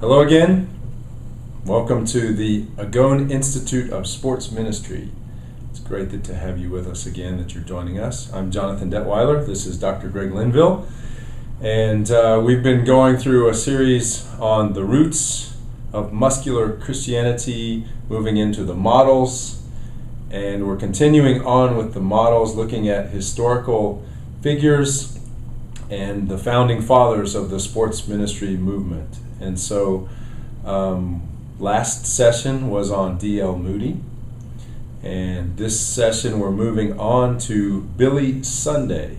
Hello again. Welcome to the Agon Institute of Sports Ministry. It's great to have you with us again, that you're joining us. I'm Jonathan Detweiler. This is Dr. Greg Linville. And we've been going through a series on the roots of muscular Christianity, moving into the models. And we're continuing on with the models, looking at historical figures and the founding fathers of the sports ministry movement. And so last session was on D.L. Moody, and this session we're moving on to Billy Sunday.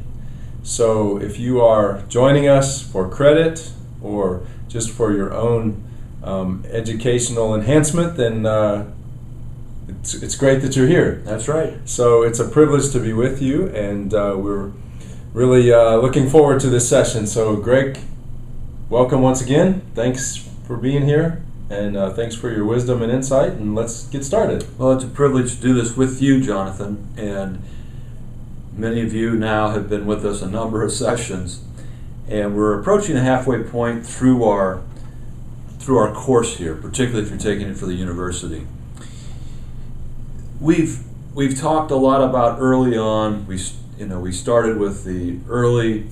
So if you are joining us for credit or just for your own educational enhancement, then it's great that you're here. That's right. So it's a privilege to be with you, and we're really looking forward to this session. So Greg, welcome once again. Thanks for being here, and thanks for your wisdom and insight, and let's get started. Well, it's a privilege to do this with you, Jonathan, and many of you now have been with us a number of sessions, and we're approaching a halfway point through our course here, particularly if you're taking it for the university. We've talked a lot about early on. We started with the early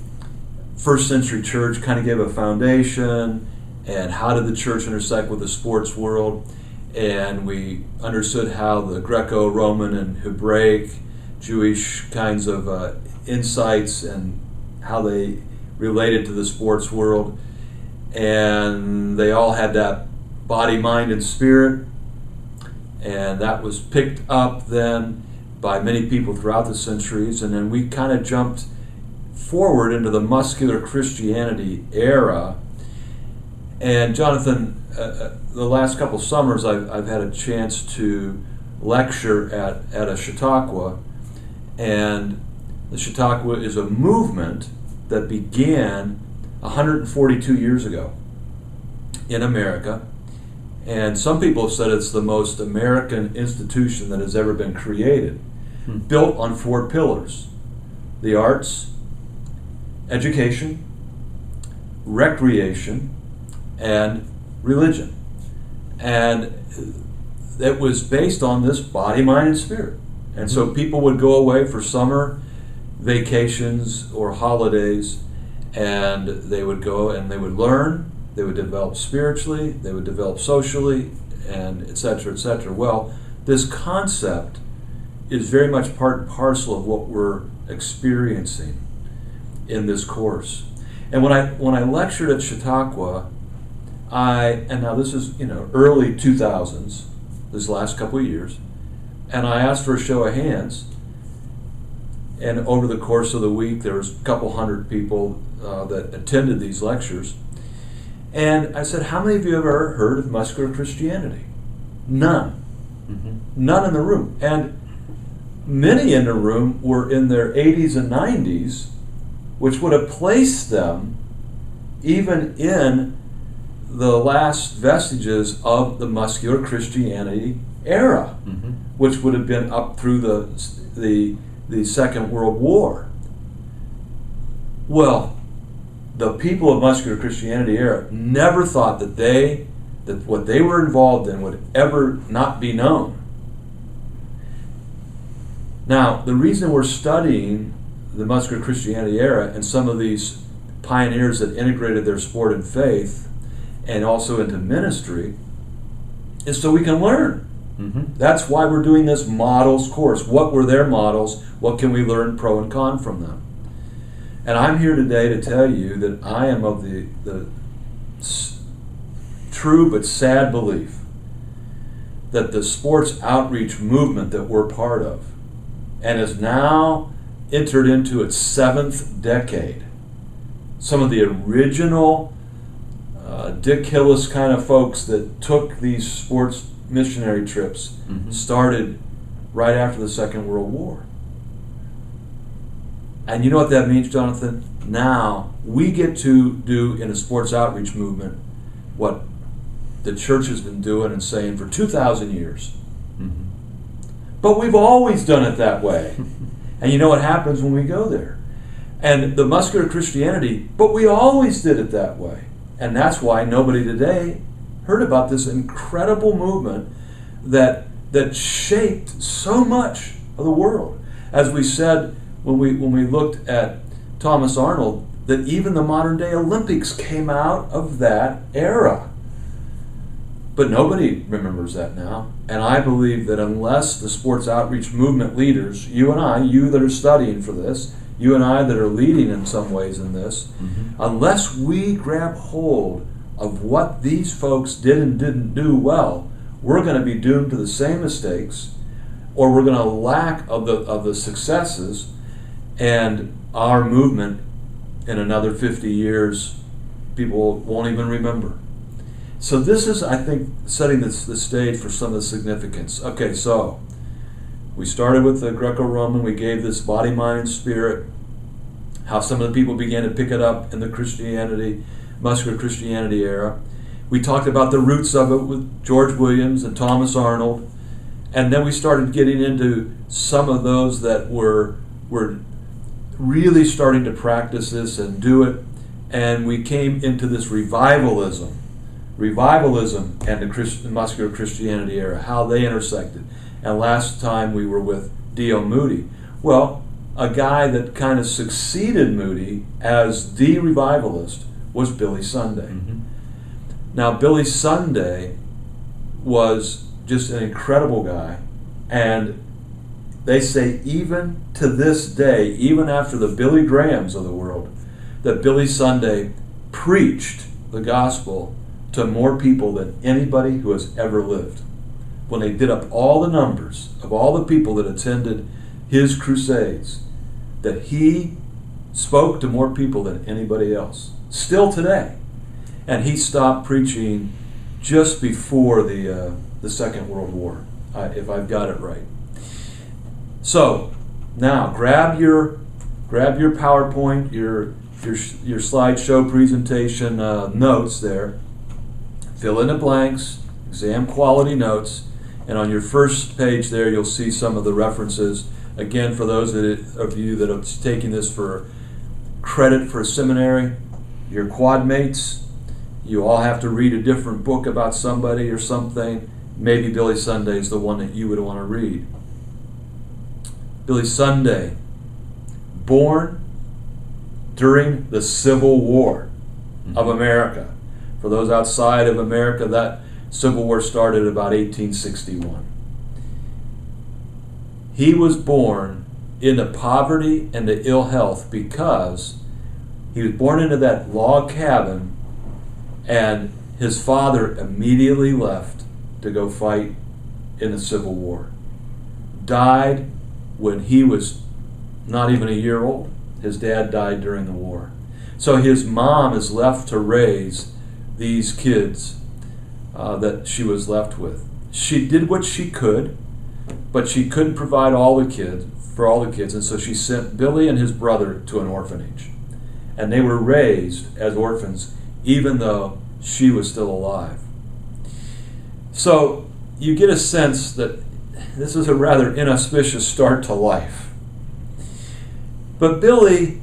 first century church, kind of gave a foundation, and how did the church intersect with the sports world, and we understood how the Greco-Roman and Hebraic Jewish kinds of insights and how they related to the sports world, and they all had that body, mind, and spirit, and that was picked up then by many people throughout the centuries, and then we kind of jumped forward into the muscular Christianity era. And Jonathan, the last couple summers I've had a chance to lecture at a Chautauqua, and the Chautauqua is a movement that began 142 years ago in America, and some people have said it's the most American institution that has ever been created, built on 4 pillars: the arts, education, recreation, and religion. And it was based on this body, mind, and spirit. And so people would go away for summer vacations or holidays, and they would go and they would learn, they would develop spiritually, they would develop socially, and et cetera, et cetera. Well, this concept is very much part and parcel of what we're experiencing in this course. And when I lectured at Chautauqua, and now this is early 2000s, this last couple of years, and I asked for a show of hands, and over the course of the week there was a couple hundred people that attended these lectures, and I said, how many of you have ever heard of muscular Christianity? None. None in the room. And many in the room were in their 80s and 90s, which would have placed them even in the last vestiges of the muscular Christianity era, which would have been up through the Second World War. Well, the people of muscular Christianity era never thought that what they were involved in would ever not be known. Now, the reason we're studying the muscular Christianity era and some of these pioneers that integrated their sport and faith and also into ministry is so we can learn. That's why we're doing this models course. What were their models? What can we learn pro and con from them? And I'm here today to tell you that I am of the true but sad belief that the sports outreach movement that we're part of, and is now entered into its 7th decade. Some of the original Dick Hillis kind of folks that took these sports missionary trips started right after the Second World War. And you know what that means, Jonathan? Now we get to do in a sports outreach movement what the church has been doing and saying for 2,000 years. But we've always done it that way. And you know what happens when we go there? And the muscular Christianity, but we always did it that way. And that's why nobody today heard about this incredible movement that shaped so much of the world. As we said when we looked at Thomas Arnold, that even the modern day Olympics came out of that era. But nobody remembers that now. And I believe that unless the sports outreach movement leaders, you and I, you that are studying for this, you and I that are leading in some ways in this, unless we grab hold of what these folks did and didn't do well, we're going to be doomed to the same mistakes, or we're going to lack of the successes, and our movement in another 50 years, people won't even remember. So this is, I think, setting the stage for some of the significance. Okay, so we started with the Greco-Roman. We gave this body, mind, and spirit, how some of the people began to pick it up in the muscular Christianity era. We talked about the roots of it with George Williams and Thomas Arnold. And then we started getting into some of those that were really starting to practice this and do it. And we came into this revivalism and the muscular Christianity era, how they intersected. And last time we were with D.L. Moody. Well, a guy that kind of succeeded Moody as the revivalist was Billy Sunday. Now, Billy Sunday was just an incredible guy, and they say even to this day, even after the Billy Grahams of the world, that Billy Sunday preached the gospel to more people than anybody who has ever lived. When they did up all the numbers of all the people that attended his crusades, that he spoke to more people than anybody else, still today. And he stopped preaching just before the Second World War, if I've got it right. So now grab your PowerPoint, your slideshow presentation notes there. Fill in the blanks, exam quality notes, and on your first page there you'll see some of the references. Again, for those of you that are taking this for credit for a seminary, your quad mates, you all have to read a different book about somebody or something. Maybe Billy Sunday is the one that you would want to read. Billy Sunday, born during the Civil War of America. For those outside of America, that Civil War started about 1861. He was born into poverty and to ill health because he was born into that log cabin, and his father immediately left to go fight in the Civil War. Died when he was not even a year old. His dad died during the war. So his mom is left to raise these kids that she was left with. She did what she could, but she couldn't provide for all the kids, and so she sent Billy and his brother to an orphanage. And they were raised as orphans, even though she was still alive. So you get a sense that this is a rather inauspicious start to life. But Billy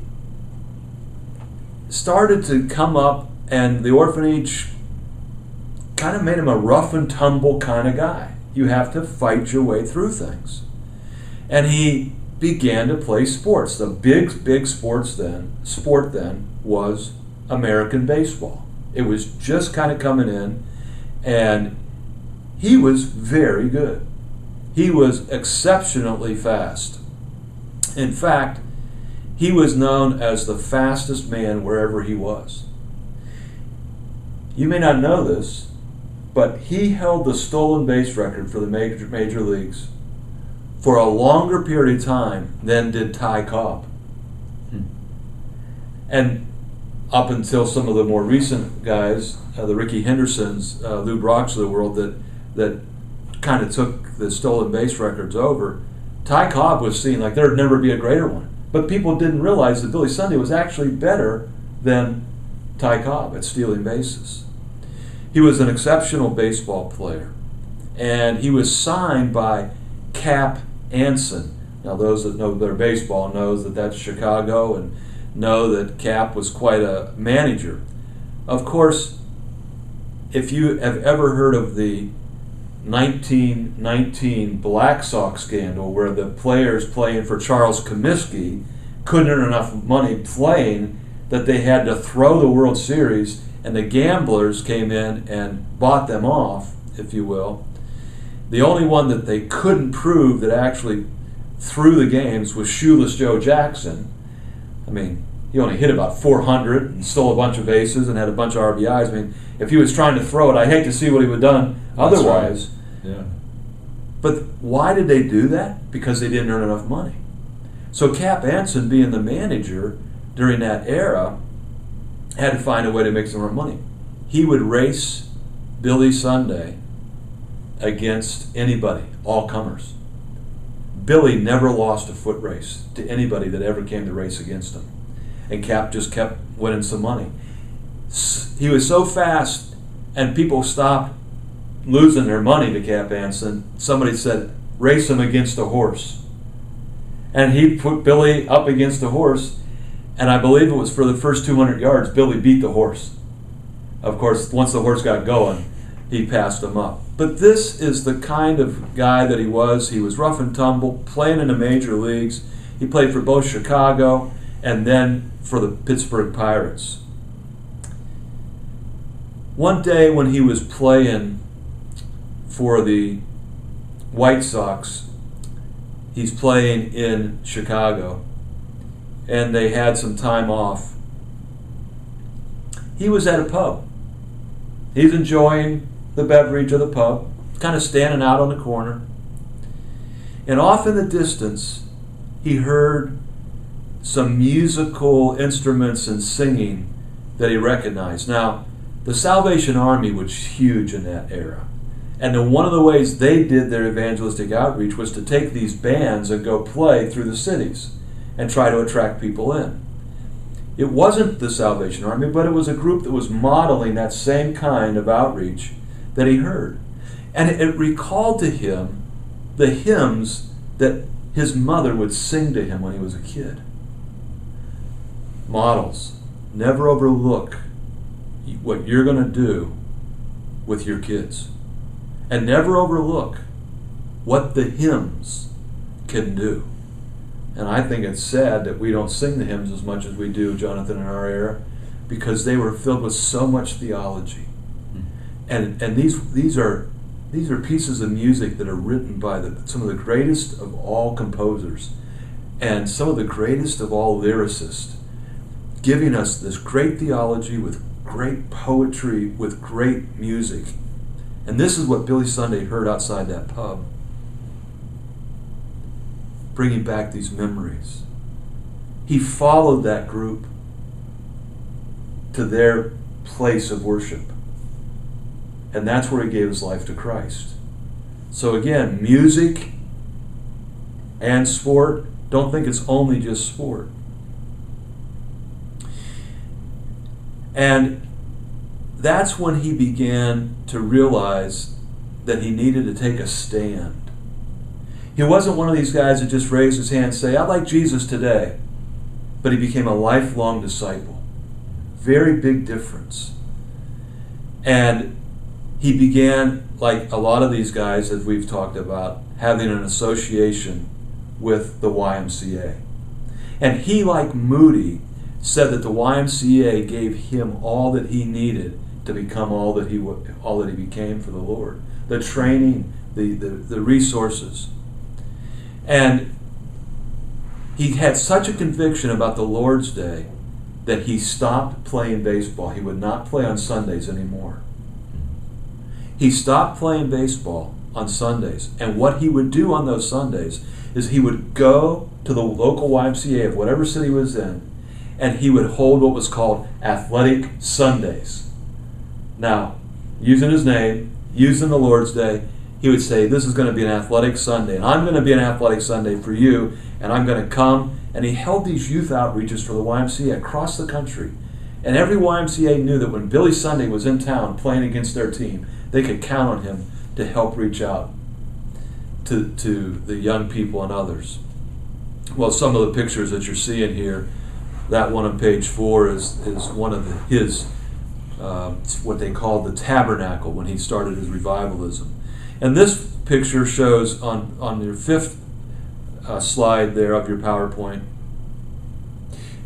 started to come up, and the orphanage kind of made him a rough and tumble kind of guy. You have to fight your way through things. And he began to play sports. The big sport then was American baseball. It was just kind of coming in, and he was very good. He was exceptionally fast. In fact, he was known as the fastest man wherever he was. You may not know this, but he held the stolen base record for the major leagues for a longer period of time than did Ty Cobb. And up until some of the more recent guys, the Ricky Hendersons, Lou Brocks of the world, that kind of took the stolen base records over, Ty Cobb was seen like there would never be a greater one. But people didn't realize that Billy Sunday was actually better than Ty Cobb at stealing bases. He was an exceptional baseball player, and he was signed by Cap Anson. Now, those that know their baseball knows that that's Chicago, and know that Cap was quite a manager. Of course, if you have ever heard of the 1919 Black Sox scandal, where the players playing for Charles Comiskey couldn't earn enough money playing that they had to throw the World Series, and the gamblers came in and bought them off, if you will. The only one that they couldn't prove that actually threw the games was Shoeless Joe Jackson. I mean, he only hit about 400 and stole a bunch of bases and had a bunch of RBIs. I mean, if he was trying to throw it, I hate to see what he would have done otherwise. That's right. Yeah. But why did they do that? Because they didn't earn enough money. So Cap Anson, being the manager during that era, had to find a way to make some more money. He would race Billy Sunday against anybody, all comers. Billy never lost a foot race to anybody that ever came to race against him. And Cap just kept winning some money. He was so fast, and people stopped losing their money to Cap Anson. Somebody said, race him against a horse. And he put Billy up against a horse, and I believe it was for the first 200 yards, Billy beat the horse. Of course, once the horse got going, he passed him up. But this is the kind of guy that he was. He was rough and tumble, playing in the major leagues. He played for both Chicago and then for the Pittsburgh Pirates. One day when he was playing for the White Sox, he's playing in Chicago, and they had some time off. He was at a pub. He's enjoying the beverage of the pub, kind of standing out on the corner. And off in the distance, he heard some musical instruments and singing that he recognized. Now, the Salvation Army was huge in that era. And then one of the ways they did their evangelistic outreach was to take these bands and go play through the cities and try to attract people in. It wasn't the Salvation Army, but it was a group that was modeling that same kind of outreach that he heard. And it recalled to him the hymns that his mother would sing to him when he was a kid. Models. Never overlook what you're going to do with your kids. And never overlook what the hymns can do. And I think it's sad that we don't sing the hymns as much as we do, Jonathan, in our era, because they were filled with so much theology. And these are pieces of music that are written by some of the greatest of all composers and some of the greatest of all lyricists, giving us this great theology with great poetry, with great music. And this is what Billy Sunday heard outside that pub, bringing back these memories. He followed that group to their place of worship. And that's where he gave his life to Christ. So again, music and sport, don't think it's only just sport. And that's when he began to realize that he needed to take a stand. He wasn't one of these guys that just raised his hand and say, I like Jesus today. But he became a lifelong disciple. Very big difference. And he began, like a lot of these guys that we've talked about, having an association with the YMCA. And he, like Moody, said that the YMCA gave him all that he needed to become all that he became for the Lord. The training, the resources. And he had such a conviction about the Lord's Day that he stopped playing baseball. He would not play on Sundays anymore. He stopped playing baseball on Sundays. And what he would do on those Sundays is he would go to the local YMCA of whatever city he was in, and he would hold what was called Athletic Sundays. Now, using his name, using the Lord's Day, he would say, this is going to be an athletic Sunday, and I'm going to be an athletic Sunday for you, and I'm going to come. And he held these youth outreaches for the YMCA across the country. And every YMCA knew that when Billy Sunday was in town playing against their team, they could count on him to help reach out to the young people and others. Well, some of the pictures that you're seeing here, that one on page 4 is one of his what they called the tabernacle when he started his revivalism. And this picture shows on your fifth slide there of your PowerPoint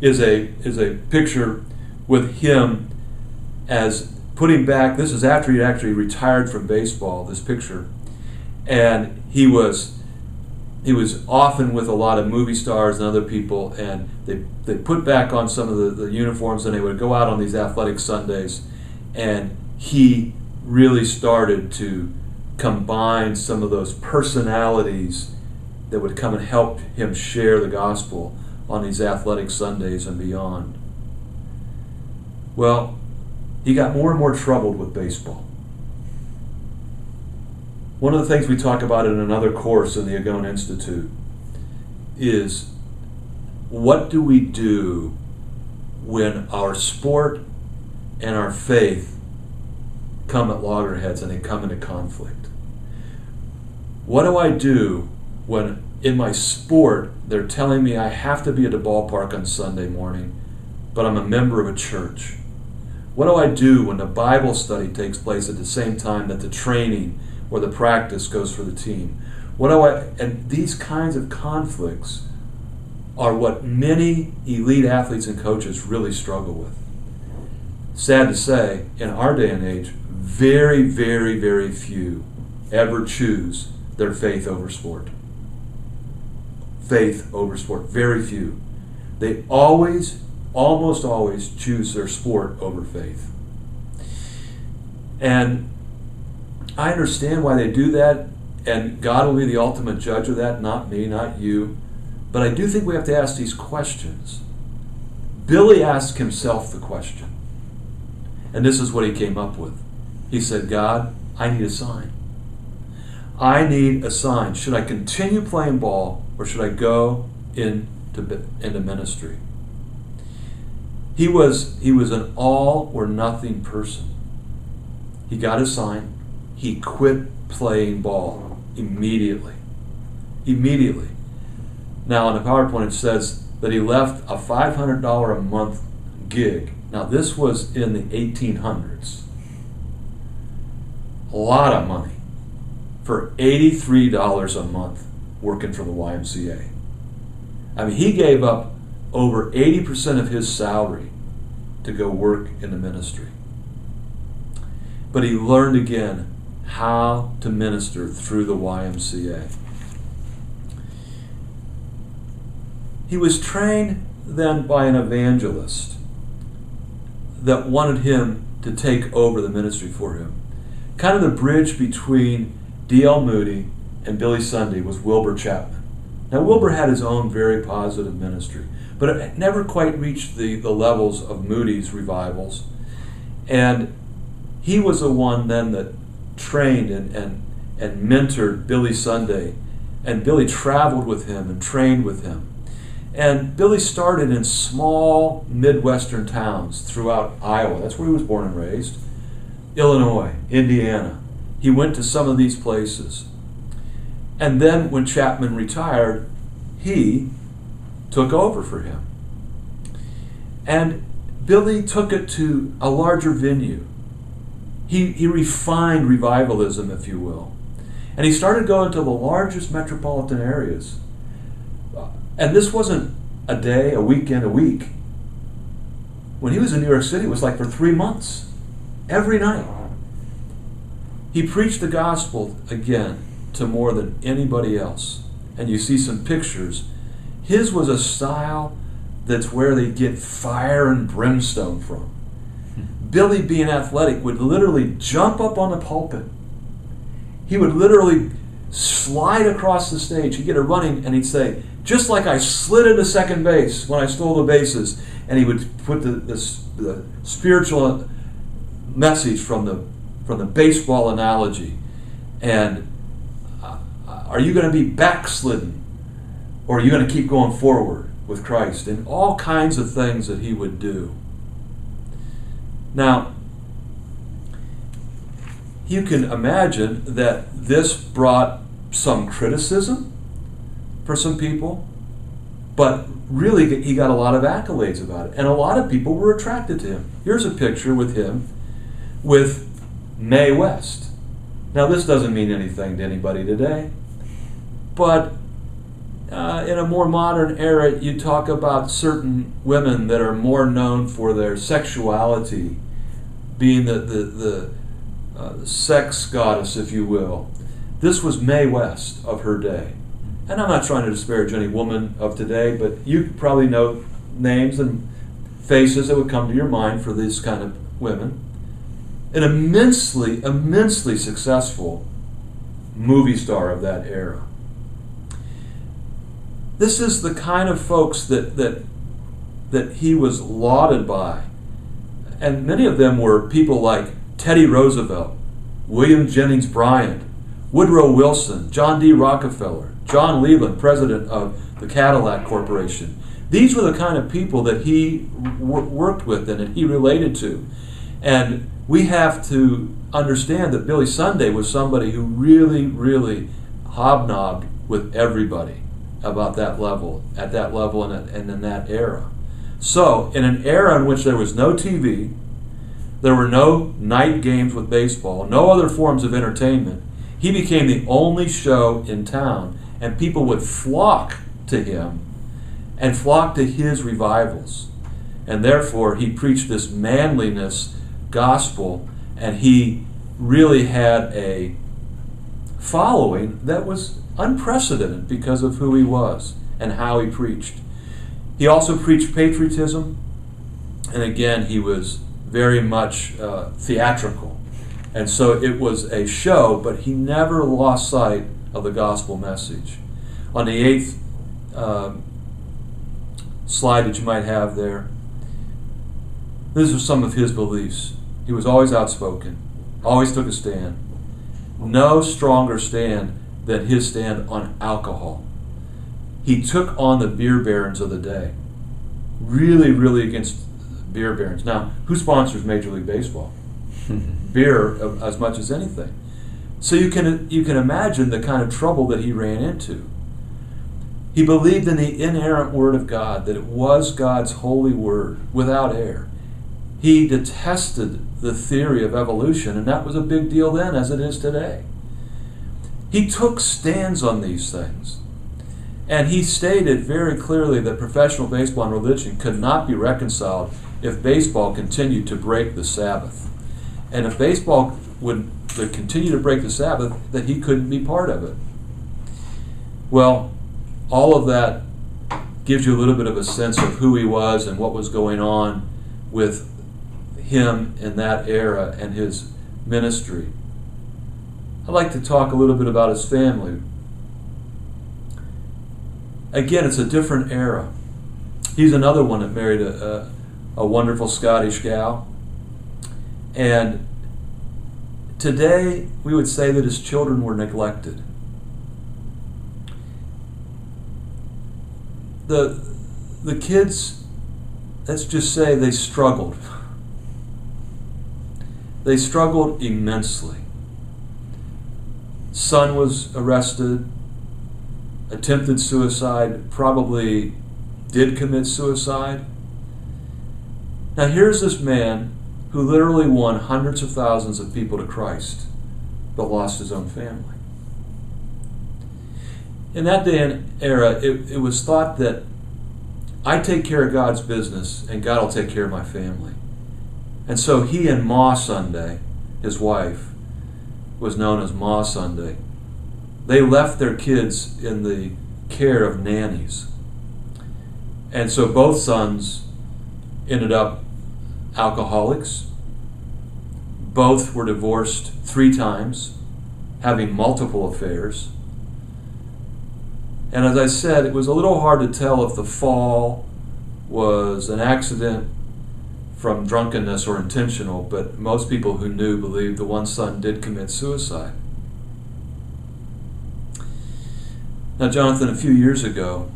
is a picture with him as putting back. This is after he actually retired from baseball. This picture, and he was often with a lot of movie stars and other people, and they put back on some of the uniforms, and they would go out on these athletic Sundays, and he really started to combine some of those personalities that would come and help him share the gospel on these athletic Sundays and beyond. Well, he got more and more troubled with baseball. One of the things we talk about in another course in the Agon Institute is, what do we do when our sport and our faith come at loggerheads and they come into conflict? What do I do when in my sport they're telling me I have to be at the ballpark on Sunday morning, but I'm a member of a church? What do I do when the Bible study takes place at the same time that the training or the practice goes for the team? And these kinds of conflicts are what many elite athletes and coaches really struggle with. Sad to say, in our day and age, very, very, very few ever choose their faith over sport. Faith over sport, very few. They almost always choose their sport over faith. And I understand why they do that, and God will be the ultimate judge of that, not me, not you. But I do think we have to ask these questions. Billy asked himself the question, and this is what he came up with. He said, God, I need a sign. I need a sign. Should I continue playing ball, or should I go into ministry? He was an all or nothing person. He got a sign. He quit playing ball immediately. Immediately. Now on the PowerPoint it says that he left a $500 a month gig. Now this was in the 1800s. A lot of money for $83 a month working for the YMCA. I mean, he gave up over 80% of his salary to go work in the ministry. But he learned again how to minister through the YMCA. He was trained then by an evangelist that wanted him to take over the ministry for him. Kind of the bridge between D.L. Moody and Billy Sunday was Wilbur Chapman. Now Wilbur had his own very positive ministry, but it never quite reached the levels of Moody's revivals. And he was the one then that trained and mentored Billy Sunday, and Billy traveled with him and trained with him. And Billy started in small Midwestern towns throughout Iowa. That's where he was born and raised. Illinois, Indiana. He went to some of these places. And then when Chapman retired, he took over for him. And Billy took it to a larger venue. He refined revivalism, if you will. And he started going to the largest metropolitan areas. And this wasn't a day, a weekend, a week. When he was in New York City, it was like for 3 months, every night. He preached the gospel again to more than anybody else. And you see some pictures. His was a style that's where they get fire and brimstone from. Billy, being athletic, would literally jump up on the pulpit. He would literally slide across the stage. He'd get a running and he'd say, just like I slid into second base when I stole the bases. And he would put the spiritual message from the baseball analogy. And are you going to be backslidden, or are you going to keep going forward with Christ? And all kinds of things that he would do. Now, you can imagine that this brought some criticism for some people, but really he got a lot of accolades about it, and a lot of people were attracted to him. Here's a picture with him with Mae West. Now, this doesn't mean anything to anybody today, but in a more modern era, you talk about certain women that are more known for their sexuality, being the sex goddess, if you will. This was Mae West of her day. And I'm not trying to disparage any woman of today, but you probably know names and faces that would come to your mind for these kind of women. An immensely, immensely successful movie star of that era. This is the kind of folks that he was lauded by. And many of them were people like Teddy Roosevelt, William Jennings Bryan, Woodrow Wilson, John D. Rockefeller, John Leland, president of the Cadillac Corporation. These were the kind of people that he worked with and that he related to. And we have to understand that Billy Sunday was somebody who really, really hobnobbed with everybody about that level, at that level and in that era. So, in an era in which there was no TV, there were no night games with baseball, no other forms of entertainment, he became the only show in town, and people would flock to him and flock to his revivals. And therefore, he preached this manliness gospel, and he really had a following that was unprecedented because of who he was and how he preached. He also preached patriotism, and again, he was very much theatrical. And so it was a show, but he never lost sight of the gospel message. On the 8th slide that you might have there, these are some of his beliefs. He was always outspoken, always took a stand. No stronger stand than his stand on alcohol. He took on the beer barons of the day. Really, really against beer barons. Now, who sponsors Major League Baseball? Beer as much as anything. So you can imagine the kind of trouble that he ran into. He believed in the inerrant Word of God, that it was God's holy Word, without error. He detested the theory of evolution, and that was a big deal then, as it is today. He took stands on these things. And he stated very clearly that professional baseball and religion could not be reconciled if baseball continued to break the Sabbath. And if baseball would continue to break the Sabbath, that he couldn't be part of it. Well, all of that gives you a little bit of a sense of who he was and what was going on with him in that era and his ministry. I'd like to talk a little bit about his family. Again, it's a different era. He's another one that married a wonderful Scottish gal. And today, we would say that his children were neglected. The kids, let's just say they struggled. They struggled immensely. Son was arrested, attempted suicide, probably did commit suicide. Now here's this man who literally won hundreds of thousands of people to Christ, but lost his own family. In that day and era, it was thought that I take care of God's business and God will take care of my family. And so he and Ma Sunday, his wife, was known as Ma Sunday. They left their kids in the care of nannies. And so both sons ended up alcoholics. Both were divorced 3 times, having multiple affairs. And as I said, it was a little hard to tell if the fall was an accident from drunkenness or intentional, but most people who knew believed the one son did commit suicide. Now, Jonathan, a few years ago,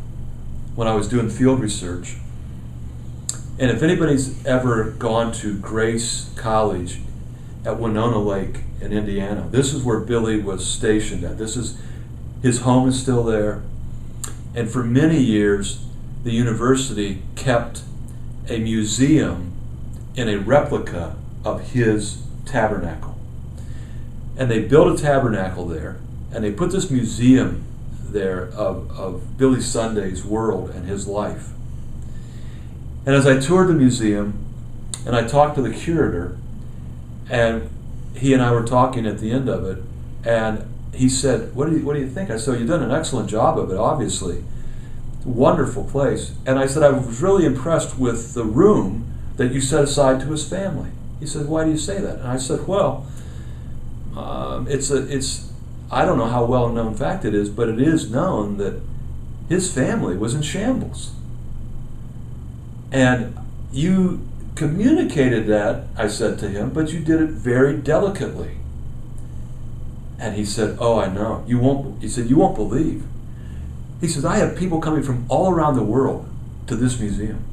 when I was doing field research, and if anybody's ever gone to Grace College at Winona Lake in Indiana, this is where Billy was stationed at. His home is still there. And for many years, the university kept a museum in a replica of his tabernacle. And they built a tabernacle there, and they put this museum there of Billy Sunday's world and his life. And as I toured the museum, and I talked to the curator, and he and I were talking at the end of it, and he said, what do you think? I said, you've done an excellent job of it, obviously. Wonderful place. And I said, I was really impressed with the room that you set aside to his family. He said, why do you say that? And I said, well, it's I don't know how well known fact it is, but it is known that his family was in shambles. And you communicated that, I said to him, but you did it very delicately. And he said, oh, I know. He said, you won't believe. He says, I have people coming from all around the world to this museum.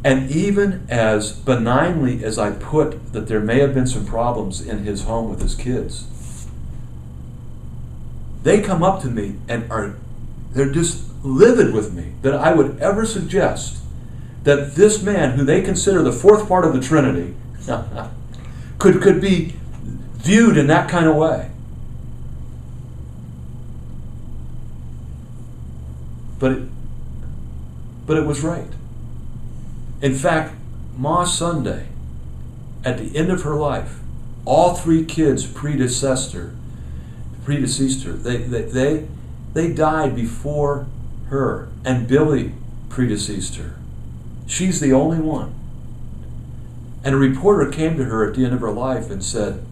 And even as benignly as I put that there may have been some problems in his home with his kids, they come up to me and they're just livid with me that I would ever suggest that this man, who they consider the fourth part of the Trinity, could be viewed in that kind of way. But it was right. In fact, Ma Sunday, at the end of her life, all three kids predeceased her. They died before her, and Billy predeceased her. She's the only one. And a reporter came to her at the end of her life and said,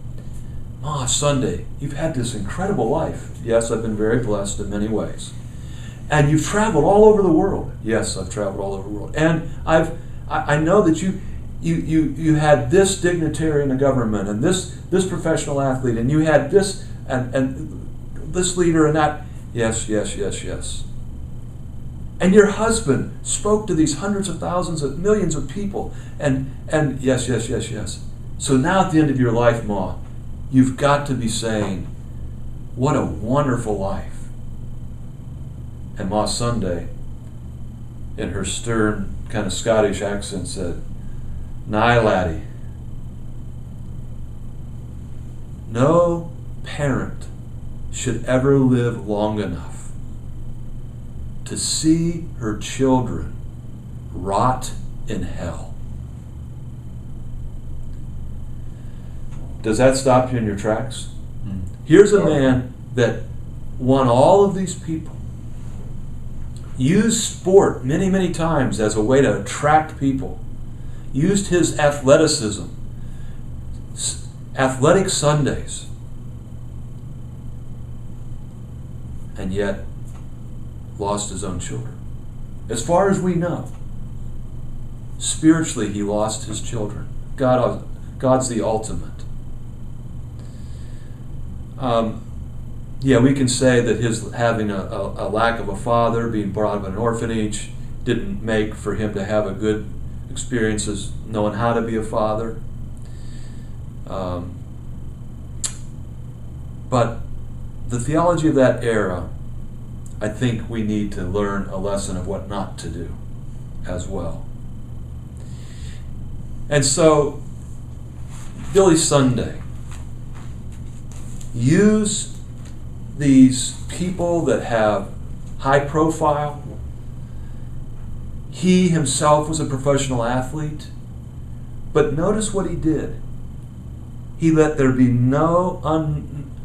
Ma Sunday, you've had this incredible life. Yes, I've been very blessed in many ways. And you've traveled all over the world. Yes, I've traveled all over the world. And I know that you had this dignitary in the government and this professional athlete, and you had this and this leader and that. Yes. And your husband spoke to these hundreds of thousands of millions of people. And yes. So now at the end of your life, Ma, you've got to be saying, what a wonderful life. And Ma Sunday, in her stern, kind of Scottish accent, said, "Nay, laddie, no parent should ever live long enough to see her children rot in hell." Does that stop you in your tracks? Here's a man that won all of these people, used sport many, many times as a way to attract people, used his athleticism, athletic Sundays, and yet lost his own children. As far as we know, spiritually he lost his children. God's the ultimate. We can say that his having a lack of a father, being brought up in an orphanage, didn't make for him to have a good experience as knowing how to be a father. But the theology of that era, I think we need to learn a lesson of what not to do as well. And so, Billy Sunday, use these people that have high profile. He himself was a professional athlete. But notice what he did. He let there be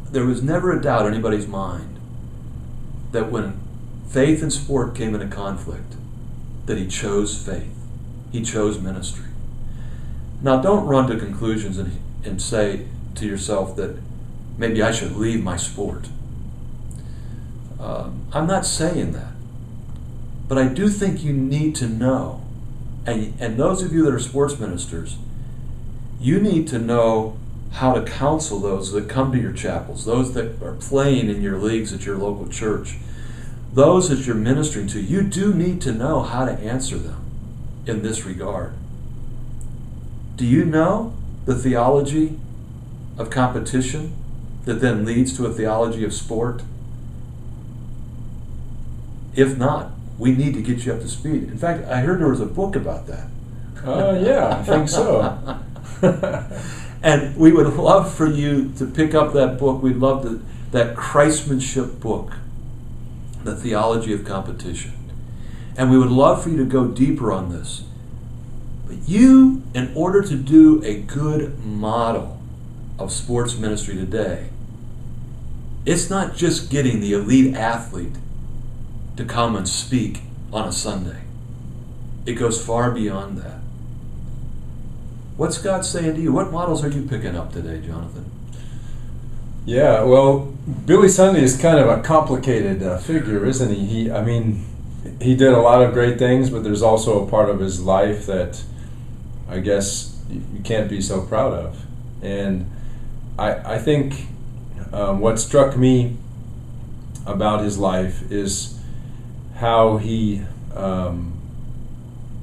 there was never a doubt in anybody's mind that when faith and sport came into conflict, that he chose faith. He chose ministry. Now, don't run to conclusions and say to yourself that maybe I should leave my sport. I'm not saying that. But I do think you need to know, and those of you that are sports ministers, you need to know how to counsel those that come to your chapels, those that are playing in your leagues at your local church, those that you're ministering to. You do need to know how to answer them in this regard. Do you know the theology of competition that then leads to a theology of sport? If not, we need to get you up to speed. In fact, I heard there was a book about that. Yeah, I think so. And we would love for you to pick up that book. We'd love that Christmanship book, The Theology of Competition. And we would love for you to go deeper on this. But you, in order to do a good model of sports ministry today, it's not just getting the elite athlete to come and speak on a Sunday. It goes far beyond that. What's God saying to you? What models are you picking up today, Jonathan? Yeah, well, Billy Sunday is kind of a complicated figure, isn't he? He did a lot of great things, but there's also a part of his life that I guess you can't be so proud of. And I think what struck me about his life is how he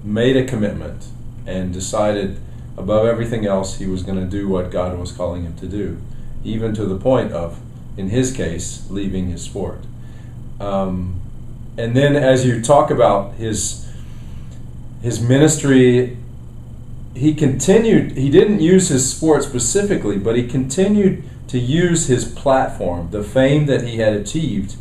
made a commitment and decided above everything else he was going to do what God was calling him to do, even to the point of, in his case, leaving his sport. And then as you talk about his ministry, he didn't use his sport specifically, but he continued to use his platform, the fame that he had achieved,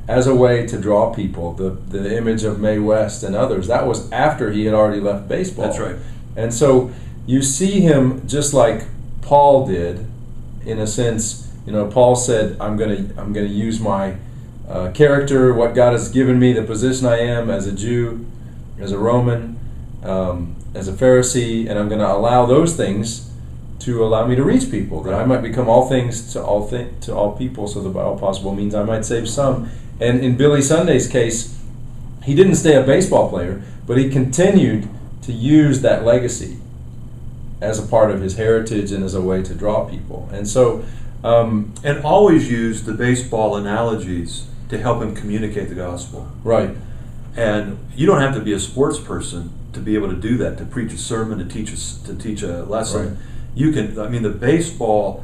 as a way to draw people. The image of Mae West and others, that was after he had already left baseball. That's right. And so you see him just like Paul did, in a sense. Paul said, I'm going to use my character, what God has given me, the position I am as a Jew, as a Roman, as a Pharisee, and I'm going to allow those things to allow me to reach people, that I might become all things to all people, so that by all possible means I might save some. And in Billy Sunday's case, he didn't stay a baseball player, but he continued to use that legacy as a part of his heritage and as a way to draw people. And so and always use the baseball analogies to help him communicate the gospel. Right. And you don't have to be a sports person to be able to do that, to preach a sermon, to teach a lesson. Right. You can. The baseball.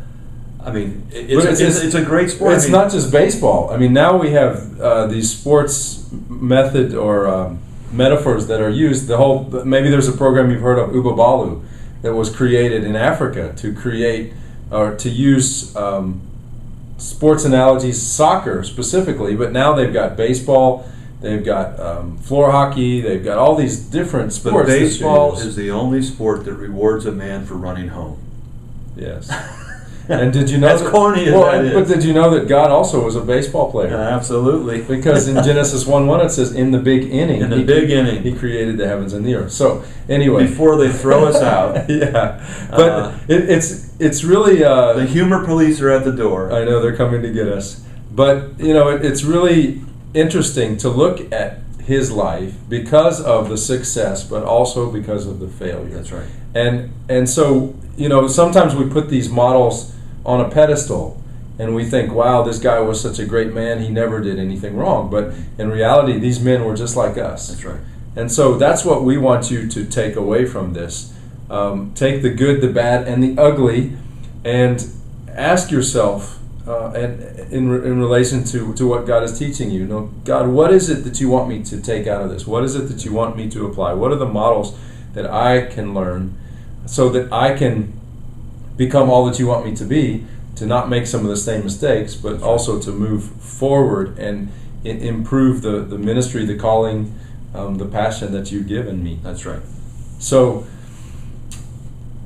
It's a great sport. It's not just baseball. Now we have these sports method or metaphors that are used. Maybe there's a program you've heard of, Ubabalu, that was created in Africa to create or to use sports analogies, soccer specifically, but now they've got baseball, they've got floor hockey, they've got all these different sports. But baseball is the only sport that rewards a man for running home. Yes. And did you know that's corny as that is. But did you know that God also was a baseball player? Yeah, absolutely. Because in Genesis 1:1 it says, in the big inning. In the big inning. He created the heavens and the earth. So, anyway. Before they throw us out. Yeah. But it's really... the humor police are at the door. I know, they're coming to get us. But, it's really interesting to look at his life because of the success, but also because of the failure. That's right. And so, sometimes we put these models on a pedestal and we think, wow, this guy was such a great man, he never did anything wrong. But in reality, these men were just like us. That's right. And so that's what we want you to take away from this. Take the good, the bad, and the ugly, and ask yourself, and in relation to what God is teaching you, God, what is it that you want me to take out of this? What is it that you want me to apply? What are the models that I can learn so that I can become all that you want me to be, to not make some of the same mistakes, but also to move forward and improve the ministry, the calling, the passion that you've given me. That's right. So,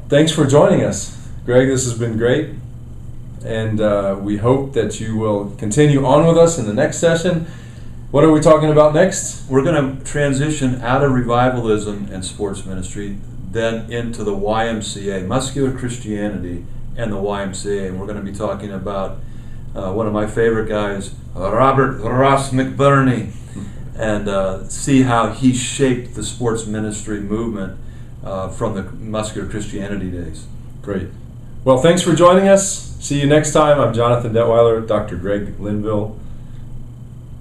thanks for joining us, Greg. This has been great. And we hope that you will continue on with us in the next session. What are we talking about next? We're going to transition out of revivalism and sports ministry, then into the YMCA, Muscular Christianity and the YMCA. And we're going to be talking about one of my favorite guys, Robert Ross McBurney, and see how he shaped the sports ministry movement from the Muscular Christianity days. Great. Well, thanks for joining us. See you next time. I'm Jonathan Detweiler, Dr. Greg Linville.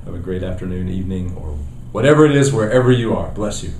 Have a great afternoon, evening, or whatever it is, wherever you are. Bless you.